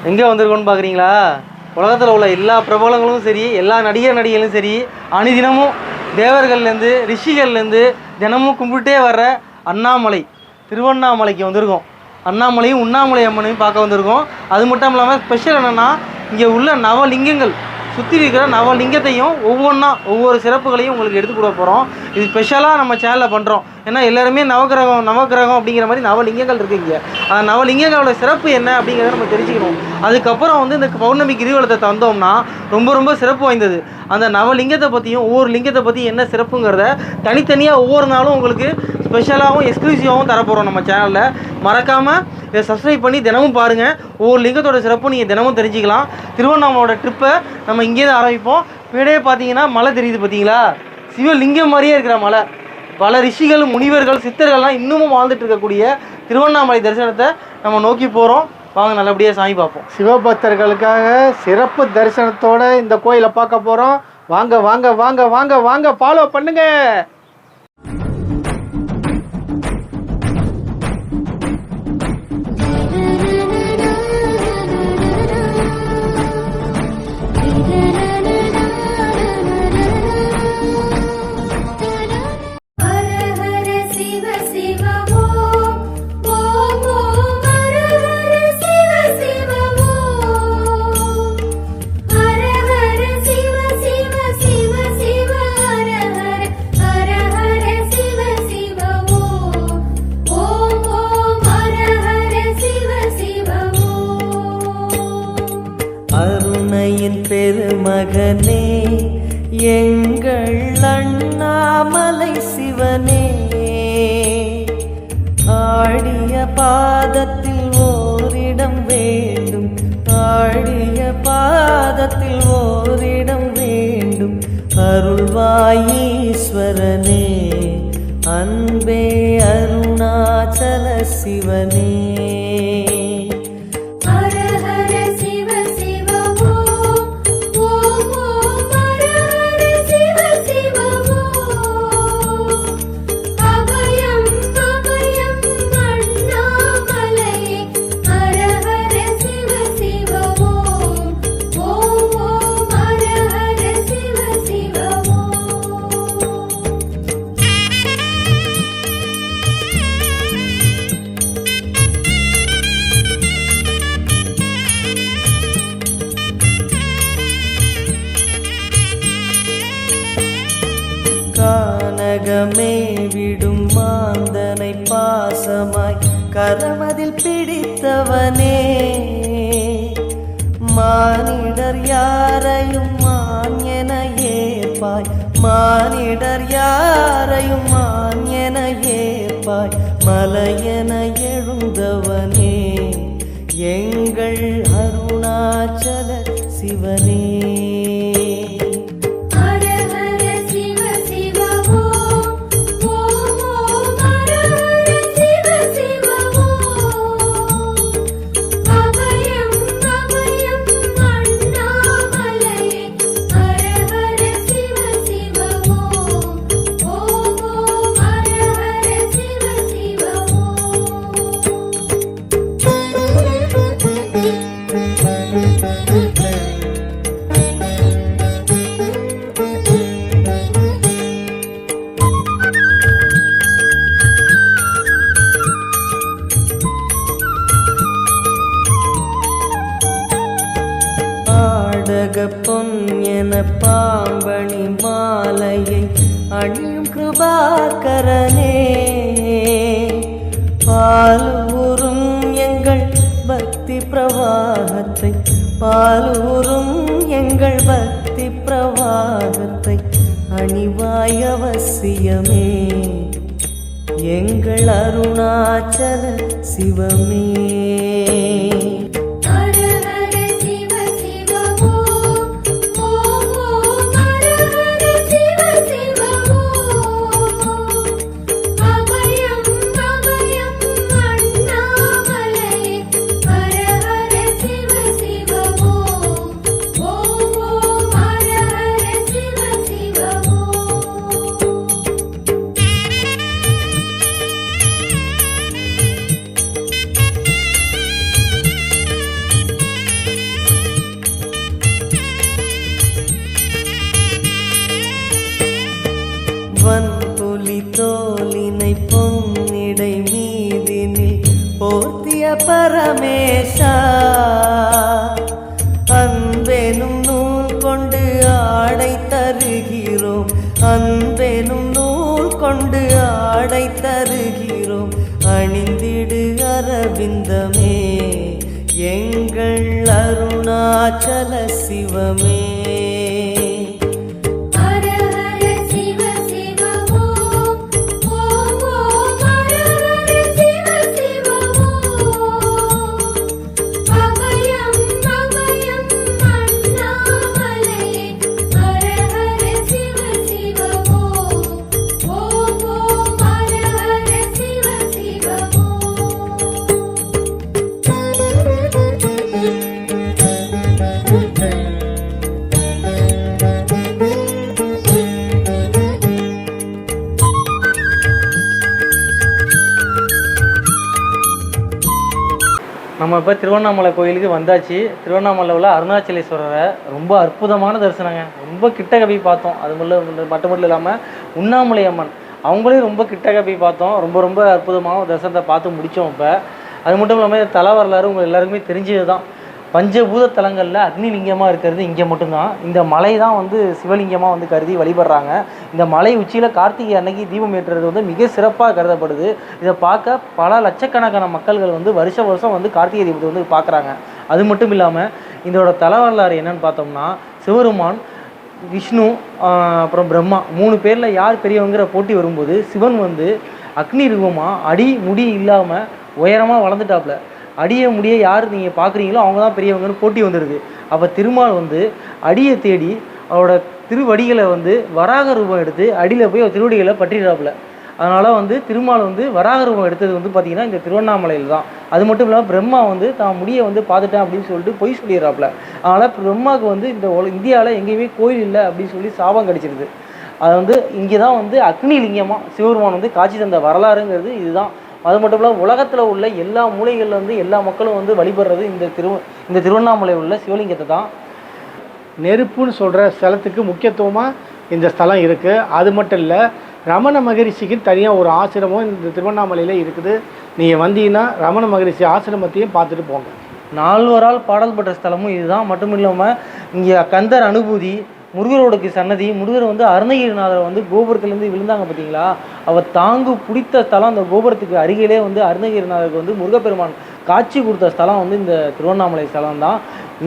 எங்கே வந்திருக்கோன்னு பார்க்குறீங்களா? உலகத்தில் உள்ள எல்லா பிரபலங்களும் சரி, எல்லா நடிகர்களும் சரி, அனுதினமும் தேவர்கள்லேருந்து ரிஷிகள்லேருந்து தினமும் கும்பிட்டே வர்ற அண்ணாமலை, திருவண்ணாமலைக்கு வந்திருக்கோம். அண்ணாமலையும் உண்ணாமலை அம்மனையும் பார்க்க வந்திருக்கோம். அது மட்டும் இல்லாமல் ஸ்பெஷல் என்னென்னா, இங்கே உள்ள நவலிங்கங்கள், சுற்றி இருக்கிற நவலிங்கத்தையும் ஒவ்வொரு சிறப்புகளையும் உங்களுக்கு எடுத்து கொடுக்க போகிறோம். இது ஸ்பெஷலாக நம்ம சேனலில் பண்ணுறோம். ஏன்னா எல்லாருமே நவகிரகம் அப்படிங்கிற மாதிரி நவலிங்கங்கள் இருக்குது. இங்கே அந்த நவலிங்கங்களோட சிறப்பு என்ன அப்படிங்கிறத நம்ம தெரிஞ்சுக்கணும். அதுக்கப்புறம் இந்த பௌர்ணமி கிரிவலத்தை தந்தோம்னா ரொம்ப சிறப்பு வாய்ந்தது. அந்த நவலிங்கத்தை பற்றியும் ஒவ்வொரு லிங்கத்தை பற்றி என்ன சிறப்புங்கிறத தனித்தனியாக ஒவ்வொரு நாளும் உங்களுக்கு ஸ்பெஷலாகவும் எக்ஸ்க்ளூசிவாகவும் தரப்போகிறோம் நம்ம சேனலில். மறக்காமல் இதை சப்ஸ்கிரைப் பண்ணி தினமும் பாருங்கள். ஒவ்வொரு லிங்கத்தோட சிறப்பு நீங்கள் தினமும் தெரிஞ்சுக்கலாம். திருவண்ணாமலையோட ட்ரிப்பை நம்ம இங்கே தான் ஆரம்பிப்போம். வீடே பார்த்தீங்கன்னா மலை தெரியுது பார்த்தீங்களா? சிவலிங்கம் மாதிரியே இருக்கிற மலை. பல ரிஷிகள், முனிவர்கள், சித்தர்கள்லாம் இன்னமும் வாழ்ந்துட்டு இருக்கக்கூடிய திருவண்ணாமலை தரிசனத்தை நம்ம நோக்கி போகிறோம். வாங்க நல்லபடியாக சாமி பார்ப்போம். சிவபக்தர்களுக்காக சிறப்பு தரிசனத்தோட இந்த கோயிலை பார்க்க போகிறோம். வாங்க வாங்க வாங்க வாங்க வாங்க ஃபாலோ பண்ணுங்க. பெருமகனே எங்கள் அண்ணாமலை சிவனே, ஆடிய பாதத்தில் ஓரிடம் வேண்டும், ஆடிய பாதத்தில் ஓரிடம் வேண்டும். அருள்வாயீஸ்வரனே, அன்பே அருணாச்சல சிவனே. கானகமே விடும் மாந்தனை பாசமாய் கரமதில் பிடித்தவனே, மானிடர் யாரையும் மான் என ஏற்பாய், மானிடர் யாரையும் மான் என ஏற்பாய். மலையென எழுந்தவனே எங்கள் அருணாச்சல சிவனே. பொன் என பாம்பணி மாலையை அணியும் கிருபாகரனே, பாலூரும் எங்கள் பக்தி பிரவாகத்தை, பாலூரும் எங்கள் பக்தி பிரவாகத்தை அணிவாய் அவசியமே எங்கள் அருணாச்சல சிவமே. பரமேசா அன்பெனும் நூல் கொண்டு ஆடை தருகிறோம் அன்பெனும் நூல் கொண்டு ஆடை தருகிறோம் அணிந்திடு அரவிந்தமே எங்கள் அருணாச்சல சிவமே நம்ம இப்போ திருவண்ணாமலை கோயிலுக்கு வந்தாச்சு. திருவண்ணாமலையில் உள்ள அருணாச்சலேஸ்வரரை ரொம்ப அற்புதமான தரிசனங்க. ரொம்ப கிட்டக்க போய் பார்த்தோம். அது மட்டும் இல்லாமல் உண்ணாமலை அம்மன் அவங்களையும் ரொம்ப கிட்டக்க போய் பார்த்தோம். ரொம்ப ரொம்ப அற்புதமான தரிசனத்தை பார்த்து முடித்தோம். இப்போ அது மட்டும் இல்லாமல் தல வரலாறு உங்கள் எல்லாருக்குமே தெரிஞ்சது தான். பஞ்சபூத தலங்களில் அக்னி லிங்கமாக இருக்கிறது இங்கே மட்டும்தான். இந்த மலை தான் வந்து சிவலிங்கமாக வந்து கருதி வழிபடுறாங்க. இந்த மலை உச்சியில் கார்த்திகை அன்னைக்கு தீபம் ஏற்றுறது வந்து மிக சிறப்பாக கருதப்படுது. இதை பார்க்க பல லட்சக்கணக்கான மக்கள்கள் வந்து வருஷம் வந்து கார்த்திகை தீபத்தை வந்து பார்க்குறாங்க. அது மட்டும் இல்லாமல் இதோட தல வரலாறு என்னன்னு பார்த்தோம்னா, சிவபெருமான், விஷ்ணு, அப்புறம் பிரம்மா 3 பேரில் யார் பெரியவங்கிற போட்டி வரும்போது சிவன் வந்து அக்னி ரூபமாக அடி முடி இல்லாமல் உயரமாக வளர்ந்துட்டாப்புல. அடியை முடிய யார் நீங்கள் பார்க்குறீங்களோ அவங்க தான் பெரியவங்கன்னு போட்டி வந்துடுது. அப்போ திருமால் வந்து அடியை தேடி அவரோட திருவடிகளை வந்து வராக ரூபம் எடுத்து அடியில் போய் திருவடிகளை பற்றிடுறாப்புல. அதனால் வந்து திருமால் வந்து வராக ரூபம் எடுத்தது வந்து பார்த்திங்கன்னா இந்த திருவண்ணாமலையில் தான். அது மட்டும் இல்லாமல் பிரம்மா வந்து தான் முடியை வந்து பார்த்துட்டேன் அப்படின்னு சொல்லிட்டு பொய் சொல்லிடுறாப்புல. அதனால் பிரம்மாவுக்கு வந்து இந்த இந்தியாவில் எங்கேயுமே கோயில் இல்லை அப்படின்னு சொல்லி சாபம் கிடச்சிருது. அது வந்து இங்கே தான் வந்து அக்னி லிங்கமாக சிவபெருமான் வந்து காட்சி தந்த வரலாறுங்கிறது இதுதான். அது மட்டும் இல்லாமல் உலகத்தில் உள்ள எல்லா மூலைகளில் வந்து எல்லா மக்களும் வந்து வழிபடுறது இந்த திருவண்ணாமலை உள்ள சிவலிங்கத்தை தான். நெருப்புன்னு சொல்கிற ஸ்தலத்துக்கு முக்கியத்துவமாக இந்த ஸ்தலம் இருக்குது. அது மட்டும் இல்லை, ரமண மகரிஷிக்கு தனியாக ஒரு ஆசிரமம் இந்த திருவண்ணாமலையில் இருக்குது. நீங்கள் வந்தீங்கன்னா ரமண மகரிஷி ஆசிரமத்தையும் பார்த்துட்டு போங்க. 4 பாடல் பெற்ற ஸ்தலமும் இதுதான். மட்டும் இல்லாமல் இங்கே கந்தர் அனுபூதி, முருகரோடக்கு சன்னதி, முருகர் வந்து அருணகிரிநாதர் வந்து கோபுரத்துலேருந்து விழுந்தாங்க பார்த்தீங்களா, அவர் தாங்கு பிடித்த ஸ்தலம். அந்த கோபுரத்துக்கு அருகிலே வந்து அருணகிரிநாதருக்கு வந்து முருகப்பெருமான் காட்சி கொடுத்த ஸ்தலம் வந்து இந்த திருவண்ணாமலை ஸ்தலம் தான்.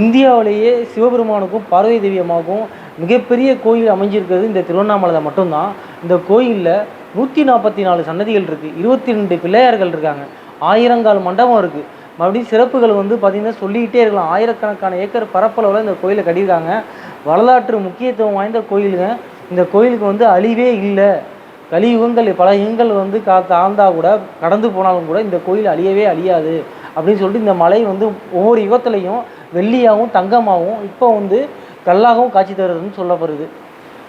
இந்தியாவிலேயே சிவபெருமானுக்கும் பார்வதி தேவியமாகவும் மிகப்பெரிய கோயில் அமைஞ்சிருக்கிறது இந்த திருவண்ணாமலை மட்டும்தான். இந்த கோயிலில் 144 சன்னதிகள் இருக்குது, 22 பிள்ளையார்கள் இருக்காங்க, 1000 மண்டபம் இருக்குது. மறுபடியும் சிறப்புகள் வந்து பார்த்திங்கன்னா சொல்லிக்கிட்டே இருக்கலாம். ஆயிரக்கணக்கான ஏக்கர் பரப்பளவில் இந்த கோயிலை கட்டியிருக்காங்க. வரலாற்று முக்கியத்துவம் வாய்ந்த கோயிலுங்க. இந்த கோயிலுக்கு வந்து அழிவே இல்லை. கலியுகங்கள் பல யுகங்கள் வந்து தாழ்ந்தா கூட கடந்து போனாலும் கூட இந்த கோயில் அழியவே அழியாது அப்படின்னு சொல்லிட்டு இந்த மலை வந்து ஒவ்வொரு யுகத்துலையும் வெள்ளியாகவும் தங்கமாகவும் இப்போ வந்து கல்லாகவும் காட்சி தருதுன்னு சொல்லப்படுது.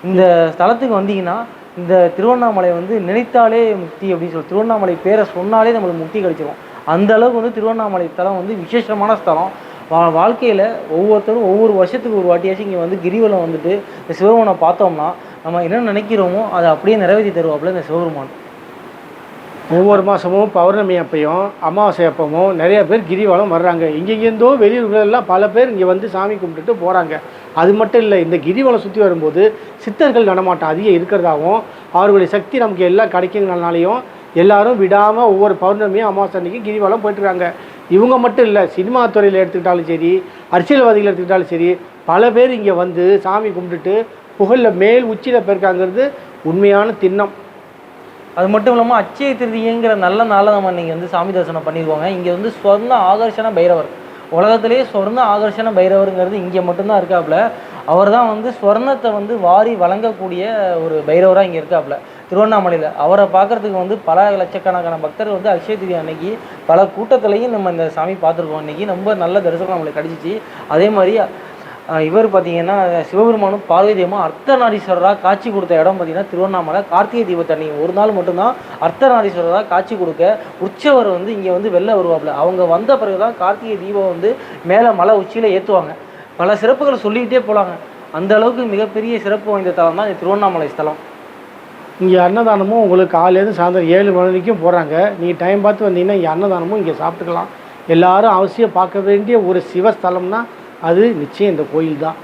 இந்த ஸ்தலத்துக்கு வந்தீங்கன்னா இந்த திருவண்ணாமலை வந்து நினைத்தாலே முக்தி அப்படின்னு சொல்லி திருவண்ணாமலை பேரை சொன்னாலே நம்மளுக்கு முக்தி கிடைச்சிடும். அந்த அளவுக்கு வந்து திருவண்ணாமலை ஸ்தலம் வந்து விசேஷமான ஸ்தலம். வாழ்க்கையில் ஒவ்வொருத்தரும் ஒவ்வொரு வருஷத்துக்கு ஒரு வாட்டியாச்சும் இங்கே வந்து கிரிவலம் வந்துட்டு இந்த சிவபெருமானை பார்த்தோம்னா நம்ம என்ன நினைக்கிறோமோ அதை அப்படியே நிறைவேற்றி தருவாப்புல இந்த சிவபெருமான். ஒவ்வொரு மாதமும் பௌர்ணமி அப்பையும் அமாவாசை அப்பவும் நிறைய பேர் கிரிவலம் வர்றாங்க. இங்கேருந்தோ வெளியூர்களெல்லாம் பல பேர் இங்கே வந்து சாமி கும்பிட்டுட்டு போகிறாங்க. அது மட்டும் இல்லை, இந்த கிரிவலம் சுற்றி வரும்போது சித்தர்கள் நடமாட்டம் அதிகம் இருக்கிறதாகவும் அவர்களுடைய சக்தி நமக்கு எல்லாம் கிடைக்குங்கனாலையும் எல்லாரும் விடாமல் ஒவ்வொரு பௌர்ணமியும் அமாவாசை அன்றைக்கி கிரிவலம் போயிட்டுருக்காங்க. இவங்க மட்டும் இல்லை, சினிமா துறையில் எடுத்துக்கிட்டாலும் சரி, அரசியல்வாதிகள் எடுத்துக்கிட்டாலும் சரி, பல பேர் இங்கே வந்து சாமி கும்பிட்டுட்டு புகழில் மேல் உச்சியில் போயிருக்காங்கிறது உண்மையான திண்ணம். அது மட்டும் இல்லாமல் அச்சய திருதிங்கிற நல்ல நாளில் நம்ம இன்றைக்கி வந்து சாமி தரிசனம் பண்ணிடுவாங்க. இங்கே வந்து சொர்ண ஆகர்ஷண பைரவர், உலகத்திலேயே சொர்ண ஆகர்ஷண பைரவருங்கிறது இங்கே மட்டும்தான் இருக்காப்புல. அவர் தான் வந்து ஸ்வர்ணத்தை வந்து வாரி வழங்கக்கூடிய ஒரு பைரவராக இங்கே இருக்காப்புல திருவண்ணாமலையில். அவரை பார்க்குறதுக்கு வந்து பல லட்சக்கணக்கான பக்தர்கள் வந்து அக்ஷய திருதி அன்னைக்கு பல கூட்டத்திலையும் நம்ம இந்த சாமி பார்த்துருக்கோம். இன்றைக்கி ரொம்ப நல்ல தரிசனம் நம்மளுக்கு கிடச்சிச்சு. அதே மாதிரி இவர் பார்த்திங்கன்னா சிவபெருமானும் பார்வதி தேவியும் அர்த்தநாரீஸ்வரராக காட்சி கொடுத்த இடம் பார்த்திங்கன்னா திருவண்ணாமலை. கார்த்திகை தீபத்தண்ணி ஒரு நாள் மட்டும்தான் அர்த்தநாரீஸ்வரராக காட்சி கொடுக்க உற்சவர் வந்து இங்கே வந்து வெளில வருவாப்புல. அவங்க வந்த பிறகு தான் கார்த்திகை தீபம் வந்து மேலே மலை உச்சியில் ஏற்றுவாங்க. பல சிறப்புகள் சொல்லிக்கிட்டே போகலாங்க. அந்த அளவுக்கு மிகப்பெரிய சிறப்பு வாய்ந்த தலம் தான் இந்த திருவண்ணாமலை ஸ்தலம். இங்கே அன்னதானமும் உங்களுக்கு காலையிலேருந்து சாயந்தரம் 7 மணி வரைக்கும் போகிறாங்க. நீங்கள் டைம் பார்த்து வந்தீங்கன்னா இங்கே அன்னதானமும் இங்கே சாப்பிட்டுக்கலாம். எல்லாரும் அவசியம் பார்க்க வேண்டிய ஒரு சிவஸ்தலம்னா அது நிச்சயம் இந்த கோயில் தான்.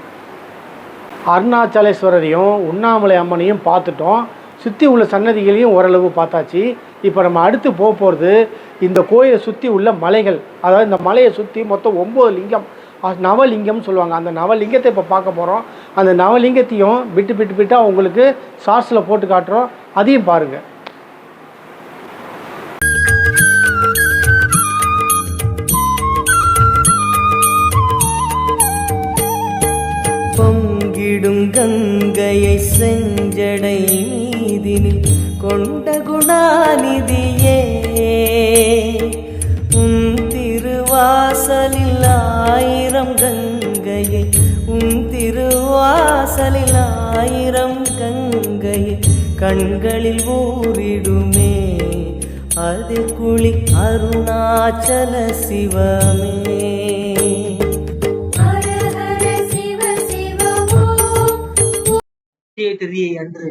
அருணாச்சலேஸ்வரரையும் உண்ணாமலை அம்மனையும் பார்த்துட்டோம், சுற்றி உள்ள சன்னதிகளையும் ஓரளவு பார்த்தாச்சு. இப்போ நம்ம அடுத்து போக போகிறது இந்த கோயிலை சுற்றி உள்ள மலைகள். அதாவது இந்த மலையை சுற்றி மொத்தம் 9 லிங்கம், நவலிங்கம்னு சொல்லுவாங்க. அந்த நவலிங்கத்தை இப்போ பார்க்க போகிறோம். அந்த நவலிங்கத்தையும் பிட்டாக உங்களுக்கு ஷார்ட்ஸில் போட்டு காட்டுறோம், அதையும் பாருங்கள். பொங்கிடும் கங்கையை செஞ்சடை மீதினில் கொண்ட குணாநிதியே, உன் திருவாசலில் 1000 கங்கையை, உன் திருவாசலில் 1000 கங்கையை கண்களில் ஊறிடுமே, அது குளி அருணாச்சல சிவமே. அட்சய திருதியை அன்று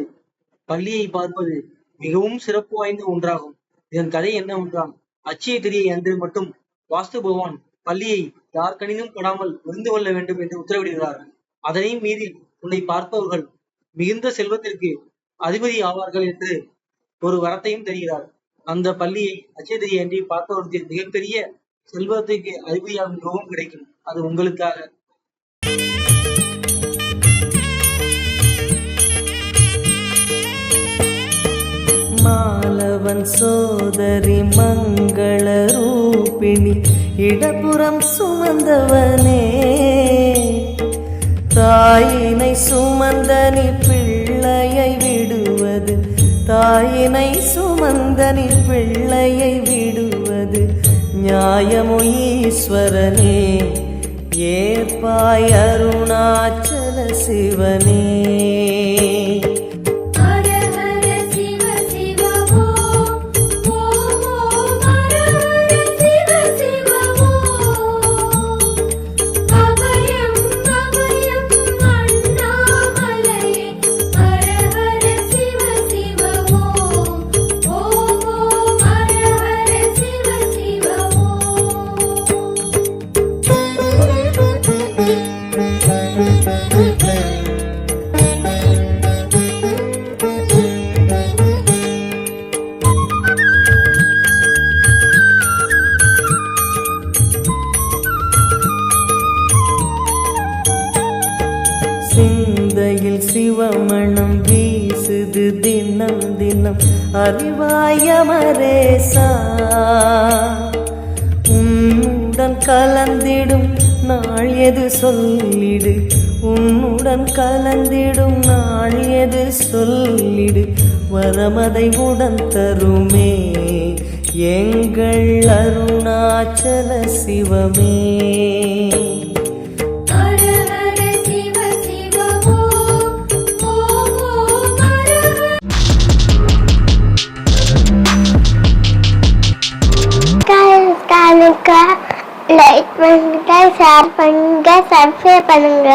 பள்ளியை பார்ப்பது மிகவும் சிறப்பு வாய்ந்த ஒன்றாகும். இதன் கதை என்னவென்றால், அட்சய திருதியை அன்று மட்டும் வாஸ்து பகவான் பள்ளியை யார் கண்ணிலும் படாமல் புரிந்து கொள்ள வேண்டும் என்று உத்தரவிடுகிறார். அதனை மீறி உன்னை பார்ப்பவர்கள் மிகுந்த செல்வத்திற்கு அதிபதி ஆவார்கள் என்று ஒரு வரத்தையும் தருகிறார். அந்த பள்ளியை அட்சய திருதியை அன்றி பார்ப்பவர்களுக்கு மிகப்பெரிய செல்வத்திற்கு அதிபதியாகும் யோகம் கிடைக்கும். அது உங்களுக்காக. மாலவன் சோதரி மங்கள ரூபிணி இடப்புறம் சுமந்தவனே, தாயினை சுமந்தனி பிள்ளையை விடுவது, தாயினை சுமந்தனி பிள்ளையை விடுவது நியாயமோ ஈஸ்வரனே, ஏற்பாய் அருணாச்சல சிவனே. சிந்தையில் சிவமணம் வீசுது தினம் தினம் அறிவாயமரேசா, உன்னுடன் கலந்திடும் நாள் எது சொல்லிடு, உன்னுடன் கலந்திடும் நாள் எது சொல்லிடு, வரமதை உடன் தருமே எங்கள் அருணாச்சல சிவமே. லைக் பண்ணுங்க, ஷேர் பண்ணுங்க, சப்ஸ்கிரைப் பண்ணுங்க.